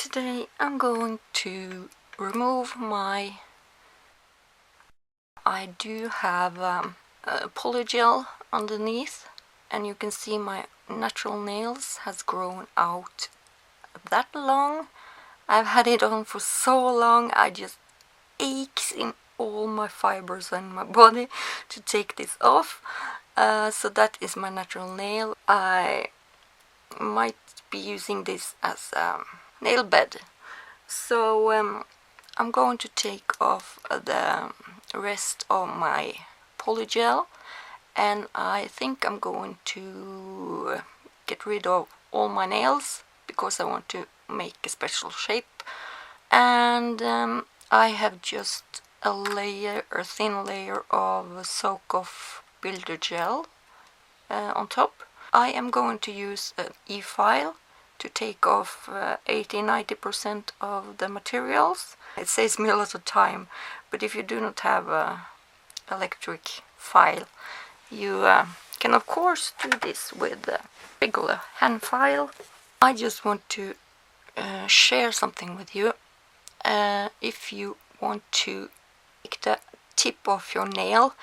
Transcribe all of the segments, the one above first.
Today I'm going to remove I do have a polygel underneath, and you can see my natural nails has grown out that long. I've had it on for so long, I just aches in all my fibers and my body to take this off. So that is my natural nail. I might be using this as a nail bed. So I'm going to take off the rest of my polygel, and I think I'm going to get rid of all my nails because I want to make a special shape. And I have just a thin layer of soak off builder gel on top. I am going to use an e-file to take off 80-90% of the materials. It saves me a lot of time, but if you do not have a electric file, you can of course do this with a regular hand file. I just want to share something with you. If you want to take the tip off your nail,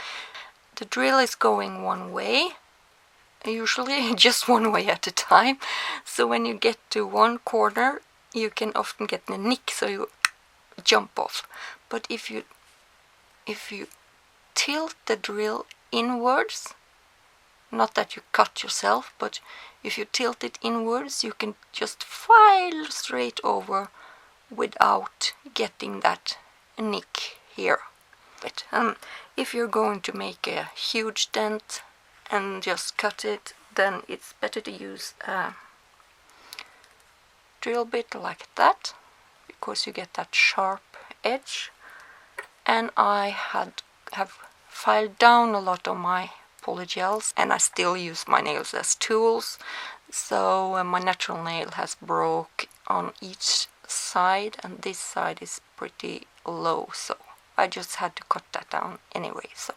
the drill is going one way, usually just one way at a time. So when you get to one corner, you can often get the nick, so you jump off. But if you tilt the drill inwards, not that you cut yourself, but if you tilt it inwards, you can just file straight over without getting that nick here. But if you're going to make a huge dent and just cut it, then it's better to use a drill bit like that, because you get that sharp edge. And I have filed down a lot of my polygels, and I still use my nails as tools, so my natural nail has broke on each side, and this side is pretty low, so I just had to cut that down anyway. So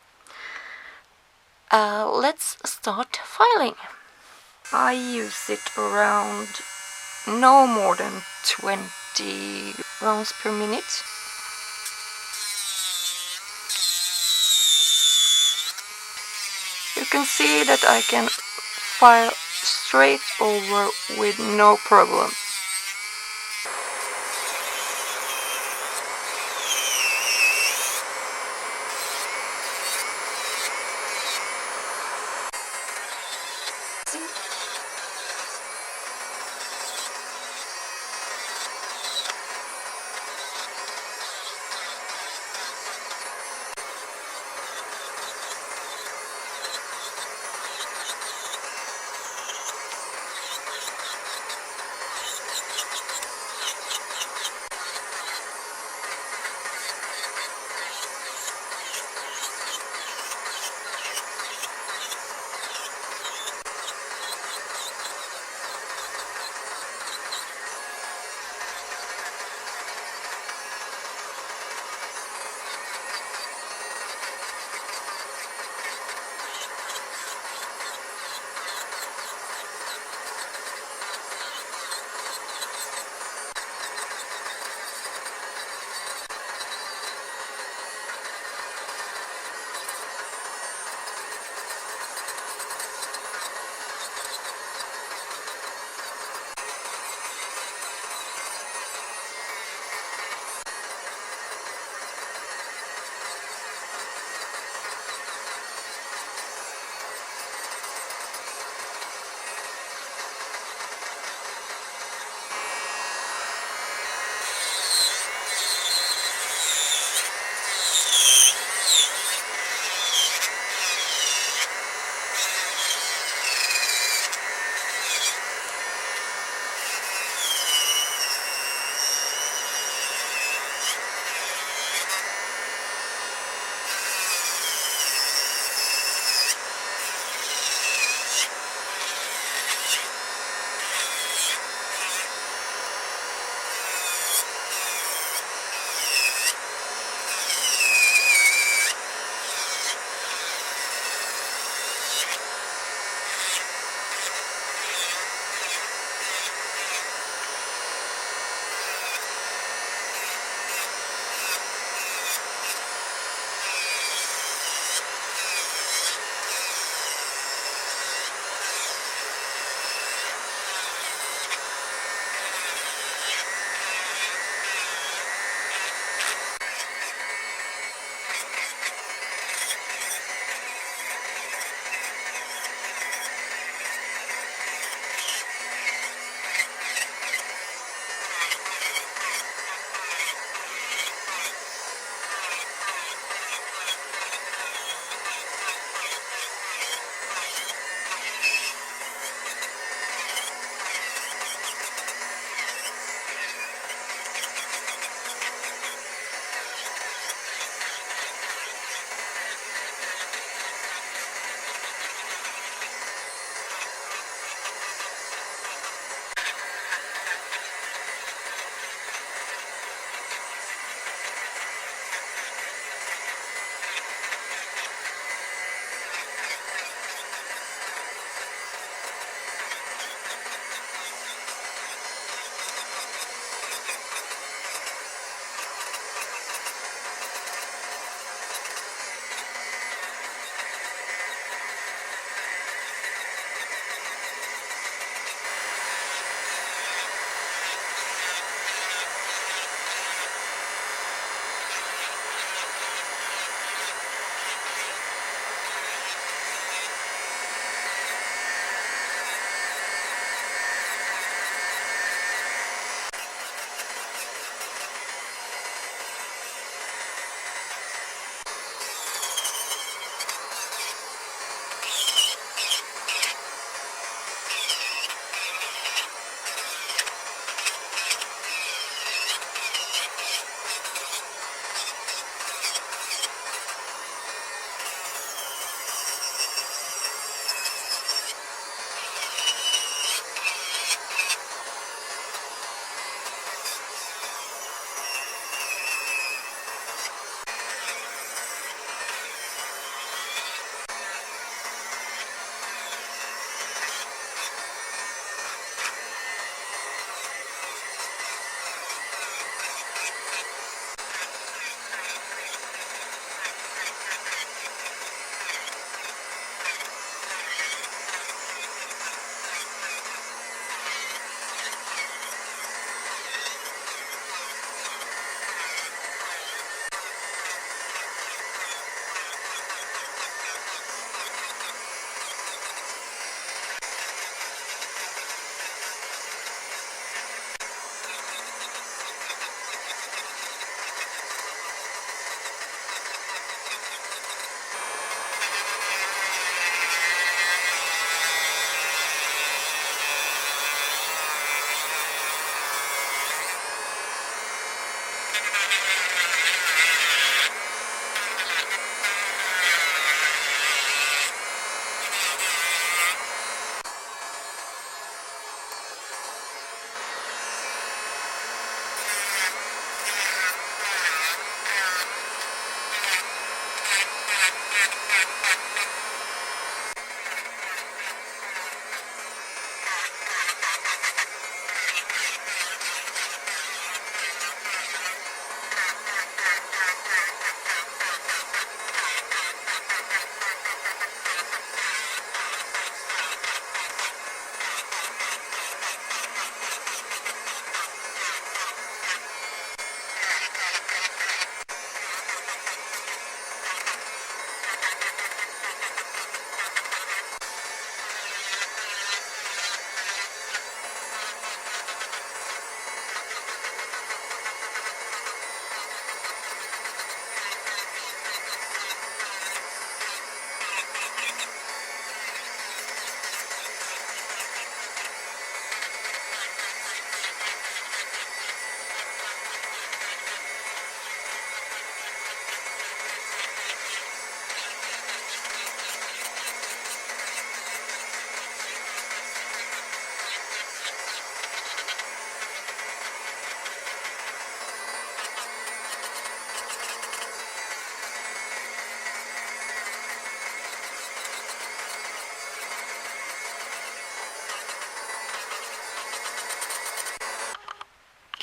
let's start filing. I use it around no more than 20 rounds per minute. You can see that I can file straight over with no problem.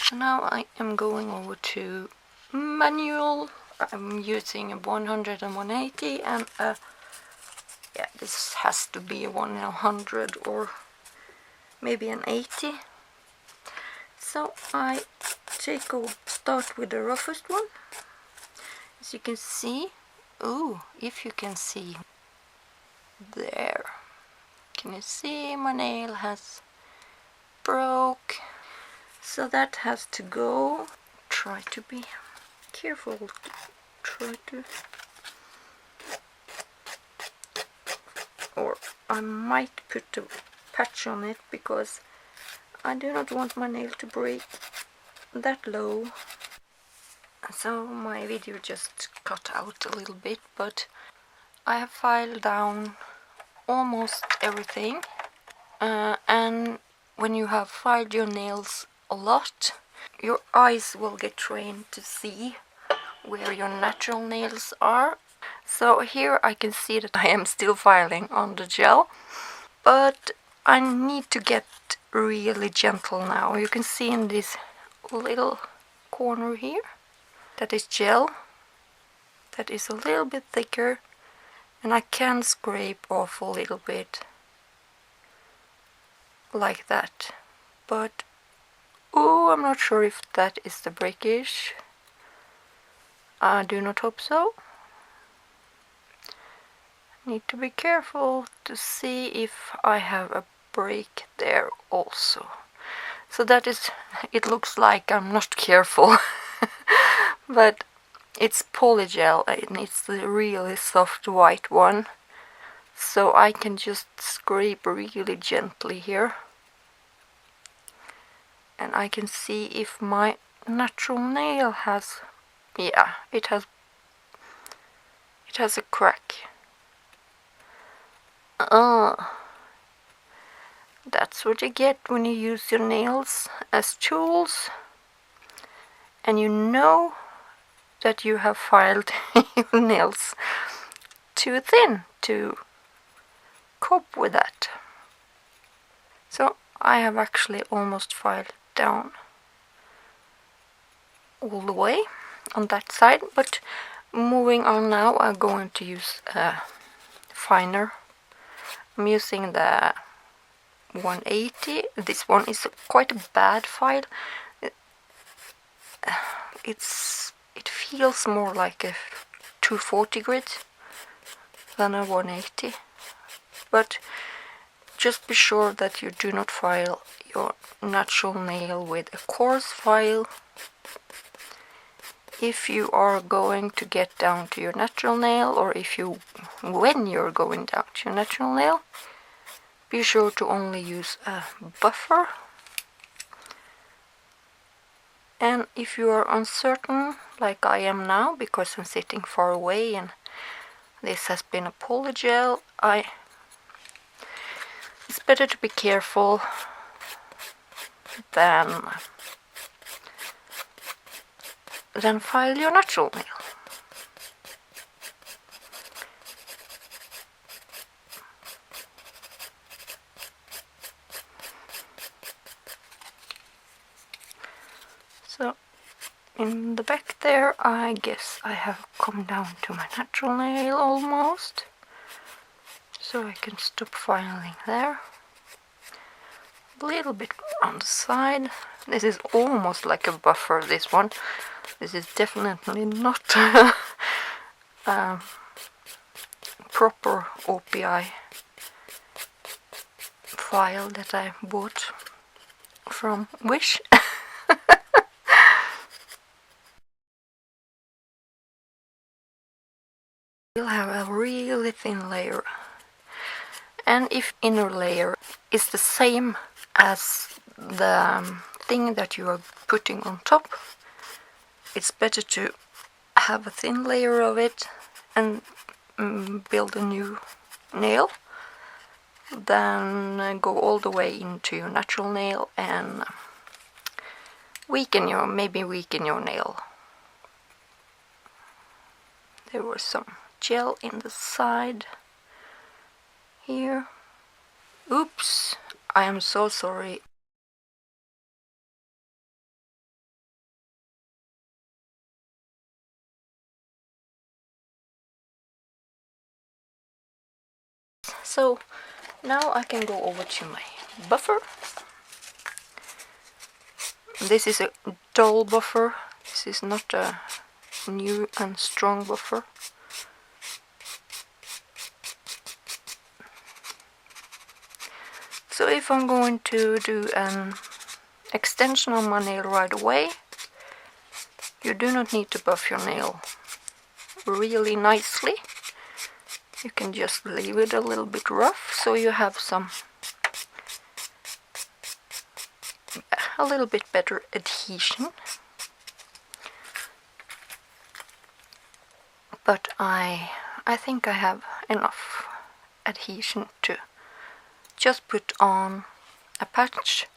So now I am going over to manual. I'm using a 100 and 180, and yeah, this has to be a 100 or maybe an 80. So I start with the roughest one. As you can see, if you can see there, can you see my nail has broke? So that has to go. Try to be careful. Try to, or I might put a patch on it because I do not want my nail to break that low. So my video just cut out a little bit, but I have filed down almost everything. And when you have filed your nails a lot, your eyes will get trained to see where your natural nails are. So here I can see that I am still filing on the gel, but I need to get really gentle now. You can see in this little corner here, that is gel, that is a little bit thicker, and I can scrape off a little bit like that, but I'm not sure if that is the breakage. I do not hope so. Need to be careful to see if I have a break there also. So that is, it looks like I'm not careful, but it's polygel and it's the really soft white one. So I can just scrape really gently here. And I can see if my natural nail has, yeah, it has a crack. That's what you get when you use your nails as tools, and you know that you have filed your nails too thin to cope with that. So I have actually almost filed down all the way on that side, but moving on now, I'm going to use a finer. I'm using the 180. This one is quite a bad file. It feels more like a 240 grit than a 180, but just be sure that you do not file your natural nail with a coarse file. If you are going to get down to your natural nail, or when you're going down to your natural nail, be sure to only use a buffer. And if you are uncertain, like I am now, because I'm sitting far away and this has been a polygel, it's better to be careful than file your natural nail. So in the back there, I guess I have come down to my natural nail almost, so I can stop filing there. A little bit on the side. This is almost like a buffer, this one. This is definitely not proper OPI file that I bought from Wish. You'll have a really thin layer, and if inner layer is the same as the thing that you are putting on top, it's better to have a thin layer of it and build a new nail than go all the way into your natural nail and maybe weaken your nail. There was some gel in the side here. Oops, I am so sorry. So now I can go over to my buffer. This is a dull buffer. This is not a new and strong buffer. So if I'm going to do an extension on my nail right away, you do not need to buff your nail really nicely. You can just leave it a little bit rough, so you have a little bit better adhesion. But I think I have enough adhesion to just put on a patch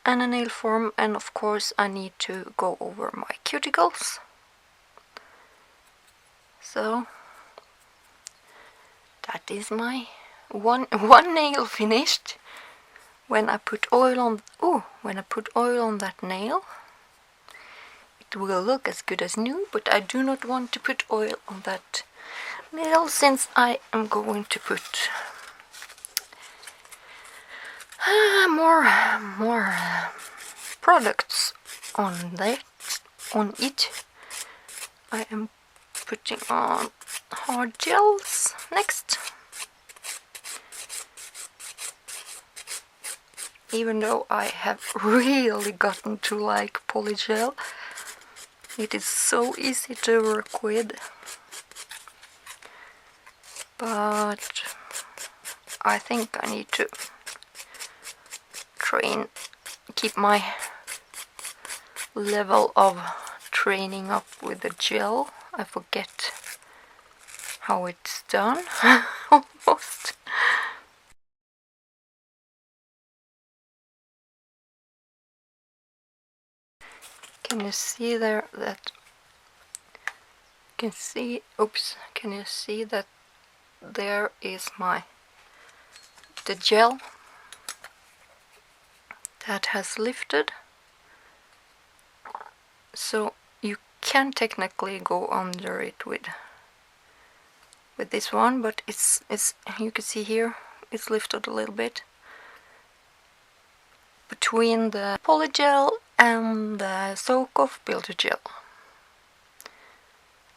and a nail form, and of course I need to go over my cuticles. So that is my one nail finished. When I put oil on that nail, it will look as good as new, but I do not want to put oil on that nail since I am going to put more products on it. I am putting on hard gels next. Even though I have really gotten to like polygel, it is so easy to work with. But I think I need to keep my level of training up with the gel. I forget how it's done almost. Can you see there that can you see that there is the gel that has lifted? So you can technically go under it with this one, but it's you can see here it's lifted a little bit between the polygel and the soak-off builder gel.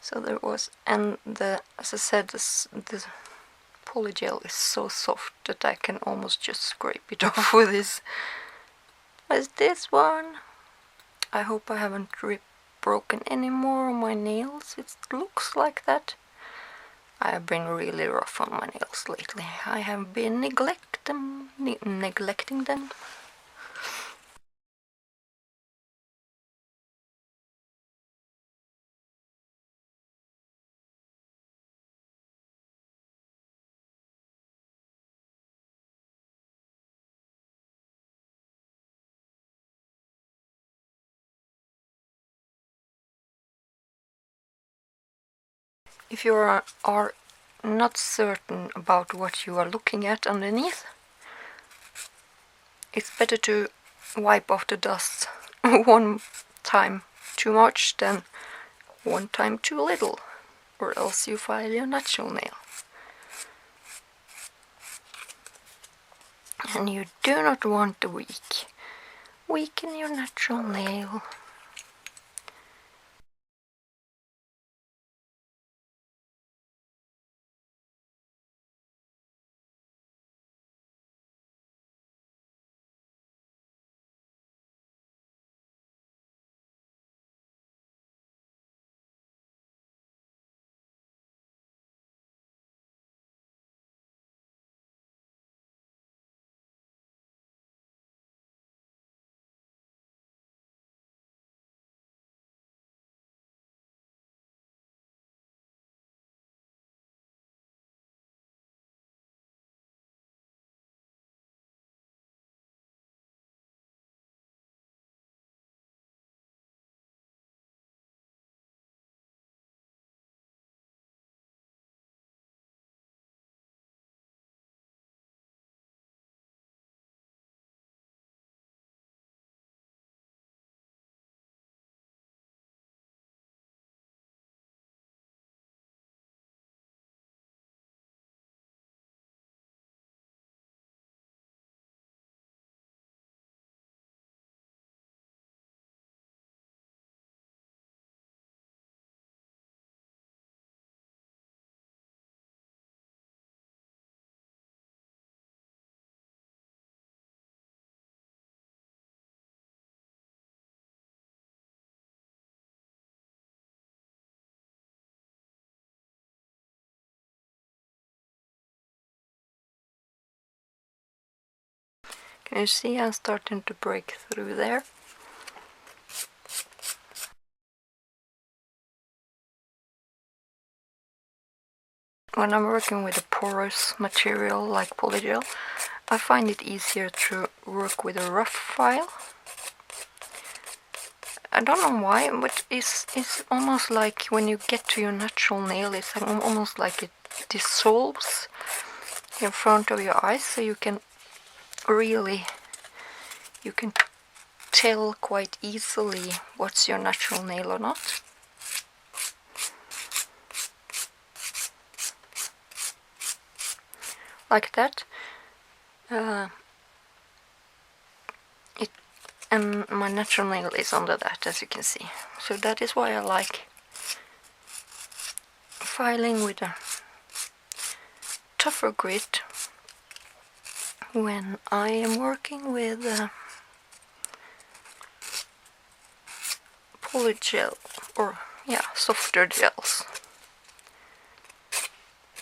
So there was, and as I said, the polygel is so soft that I can almost just scrape it off with this. As this one, I hope I haven't broken any more on my nails. It looks like that. I have been really rough on my nails lately. I have been neglecting them. If you are not certain about what you are looking at underneath, it's better to wipe off the dust one time too much than one time too little, or else you file your natural nail. And you do not want to weaken your natural nail. Can you see I'm starting to break through there? When I'm working with a porous material like polygel, I find it easier to work with a rough file. I don't know why, but it's almost like when you get to your natural nail, it's almost like it dissolves in front of your eyes, so you can tell quite easily what's your natural nail or not. Like that. And my natural nail is under that, as you can see. So that is why I like filing with a tougher grit when I am working with polygel, or softer gels,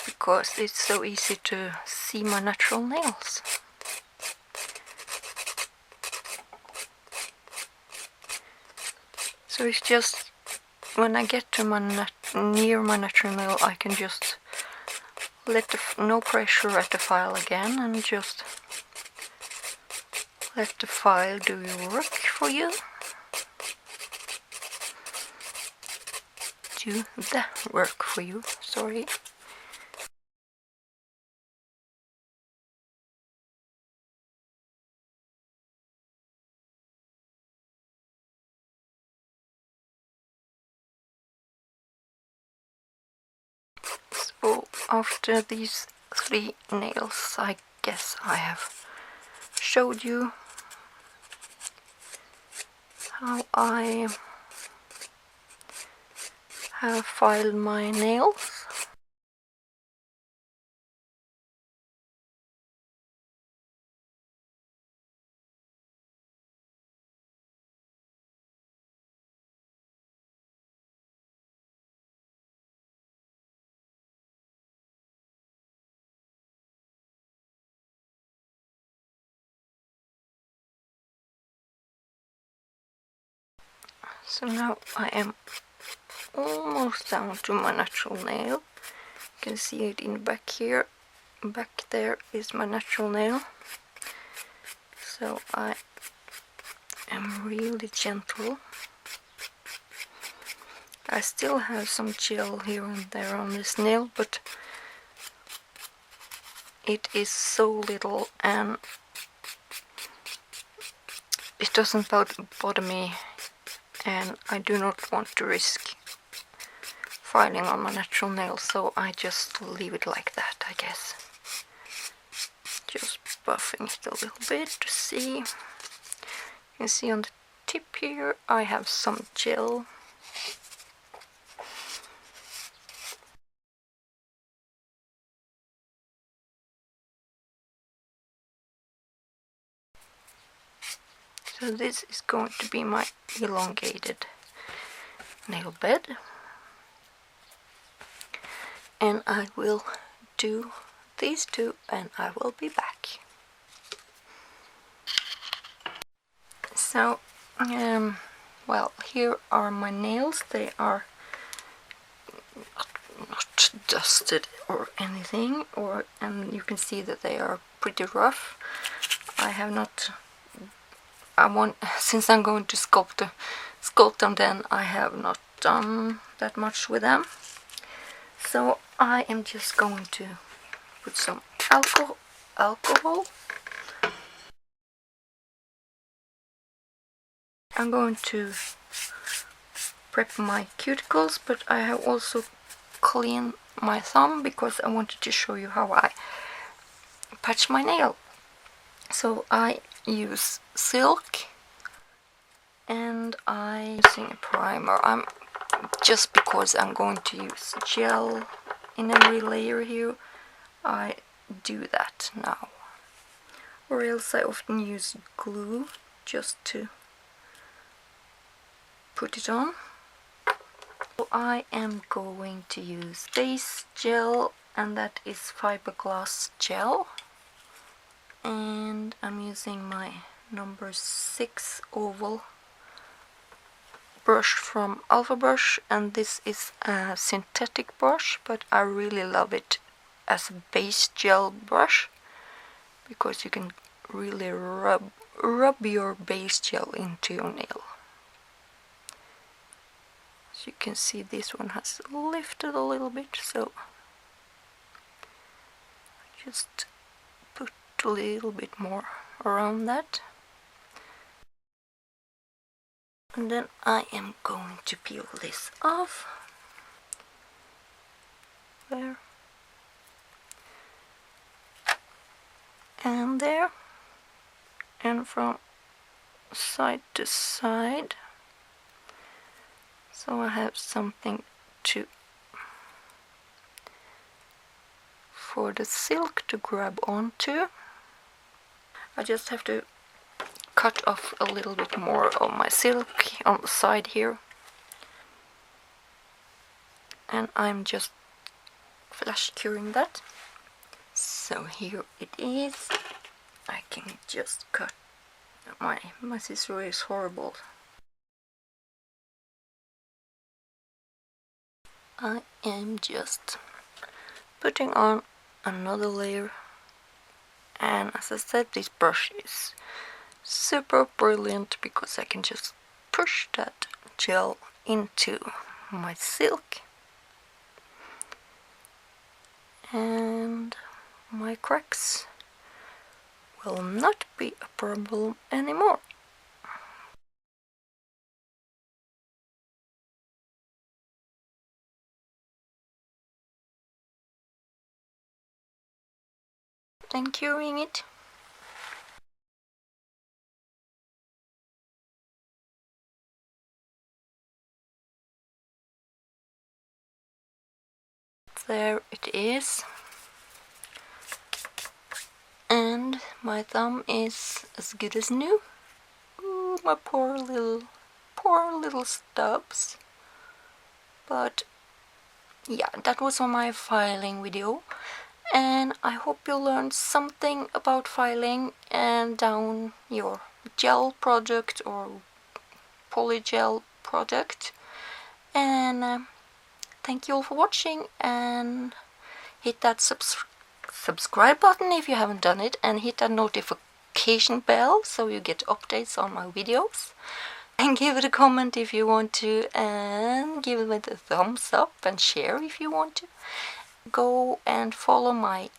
because it's so easy to see my natural nails. So it's just when I get to near my natural nail, I can just let no pressure at the file again, and just let the file do your work for you. Do the work for you, sorry. So after these 3 nails, I guess I have showed you how I have filed my nails. So now I am almost down to my natural nail. You can see it in the back here. Back there is my natural nail. So I am really gentle. I still have some gel here and there on this nail, but it is so little and it doesn't bother me, and I do not want to risk filing on my natural nail, so I just leave it like that, I guess. Just buffing it a little bit to see. You can see on the tip here I have some gel. So this is going to be my elongated nail bed, and I will do these 2 and I will be back. So well, here are my nails. They are not dusted or anything, and you can see that they are pretty rough. I have not, since I'm going to sculpt them, then I have not done that much with them. So I am just going to put some alcohol. I'm going to prep my cuticles, but I have also cleaned my thumb because I wanted to show you how I patch my nail. So I use silk, and I'm using a primer. Just because I'm going to use gel in every layer here, I do that now. Or else I often use glue just to put it on. So I am going to use base gel, and that is fiberglass gel. and I'm using my number 6 oval brush from Alpha Brush, and this is a synthetic brush, but I really love it as a base gel brush because you can really rub your base gel into your nail. As you can see, this one has lifted a little bit, so just put a little bit more around that. And then I am going to peel this off. There. And there. And from side to side. So I have something for the silk to grab onto. I just have to cut off a little bit more of my silk on the side here, and I'm just flash curing that. So here it is. I can just cut. My scissor is horrible. I am just putting on another layer, and as I said, this brush is super brilliant because I can just push that gel into my silk, and my cracks will not be a problem anymore. And curing it. There it is. And my thumb is as good as new. Ooh, my poor little stubs. But yeah, that was on my filing video, and I hope you learned something about filing and down your gel project or polygel project. And thank you all for watching, and hit that subscribe button if you haven't done it, and hit that notification bell so you get updates on my videos. And give it a comment if you want to, and give it a thumbs up and share if you want to. Go and follow my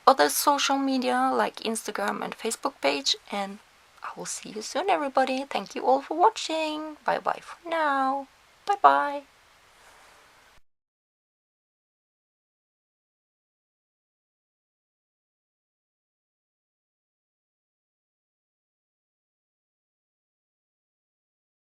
other social media like Instagram and Facebook page, and I will see you soon, everybody. Thank you all for watching. Bye bye for now. Bye bye.